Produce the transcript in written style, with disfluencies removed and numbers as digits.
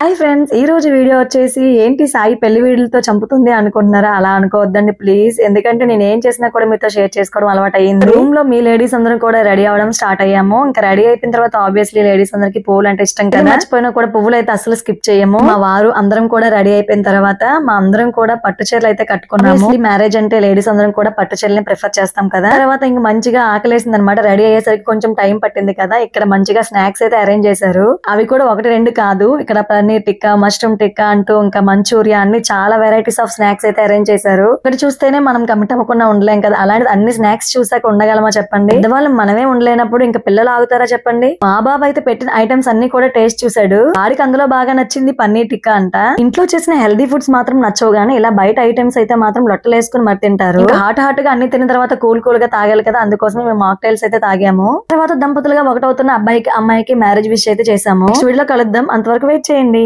Hi friends, ఈ రోజు video వచ్చేసి ఏంటి సాయి పెళ్లి వీడియోలతో చంపుతుంది అనుకుంటున్నారా? అలా అనుకోవద్దండి ప్లీజ్. ఎందుకంటే నేను ఏం చేసినా కూడా మీతో షేర్ చేసుకోవడం అలవాటు అయ్యింది. రూమ్ లో మీ లేడీస్ అందరం కూడా రెడీ అవడం స్టార్ట్ అయ్యాము. ఇంకా రెడీ అయిపోయిన తర్వాత ఆబ్వియస్లీ లేడీస్ అందరికి పువ్వులు అంటే ఇష్టం కదా, మర్చిపోయినా కూడా పువ్వులు అయితే అసలు స్కిప్ చేయము. మా వారు అందరం కూడా రెడీ అయిపోయిన తర్వాత మా అందరం కూడా పట్టు చీరలు అయితే కట్టుకున్నాము. మ్యారేజ్ అంటే లేడీస్ అందరం కూడా పట్టు చీరలని ప్రిఫర్ చేస్తాం కదా. తర్వాత ఇంకా మంచిగా ఆకలేసింది అనమాట. రెడీ అయ్యేసరికి కొంచెం టైం పట్టింది కదా. ఇక్కడ మంచిగా స్నాక్స్ అయితే అరేంజ్ చేశారు. అవి కూడా ఒకటి రెండు కాదు, ఇక్కడ పన్నీర్ టిక్కా, మష్రూమ్ టిక్కా అంటూ ఇంకా మంచూరియా అన్ని చాలా వెరైటీస్ ఆఫ్ స్నాక్స్ అయితే అరేంజ్ చేశారు. ఇక్కడ చూస్తేనే మనం కమిట్ అవ్వకుండా ఉండలేం కదా. అలాంటి అన్ని స్నాక్స్ చూసాక ఉండగలమా చెప్పండి? పెద్దవాళ్ళు మనమే ఉండలేనప్పుడు ఇంకా పిల్లలు ఆగుతారా చెప్పండి? మా బాబు అయితే పెట్టిన ఐటమ్స్ అన్ని కూడా టేస్ట్ చూసాడు. వాడికి అందులో బాగా నచ్చింది పన్నీర్ టిక్కా అంట. ఇంట్లో చేసిన హెల్దీ ఫుడ్స్ మాత్రం నచ్చవు గానీ ఇలా బయట ఐటమ్స్ అయితే మాత్రం లొట్టలు వేసుకుని మరి తింటారు. హాట్ హాట్ గా అన్ని తిన్న తర్వాత కూల్ కూల్ గా తాగాలి కదా, అందుకోసమే మేము మాక్టైల్స్ అయితే తాగాము. తర్వాత దంపతులుగా ఒకటవుతున్న అబ్బాయికి అమ్మాయికి మ్యారేజ్ విష్ అయితే చేసాము. వీడియోలో కలుద్దాం, అంతవరకు వెయిట్ చేయండి.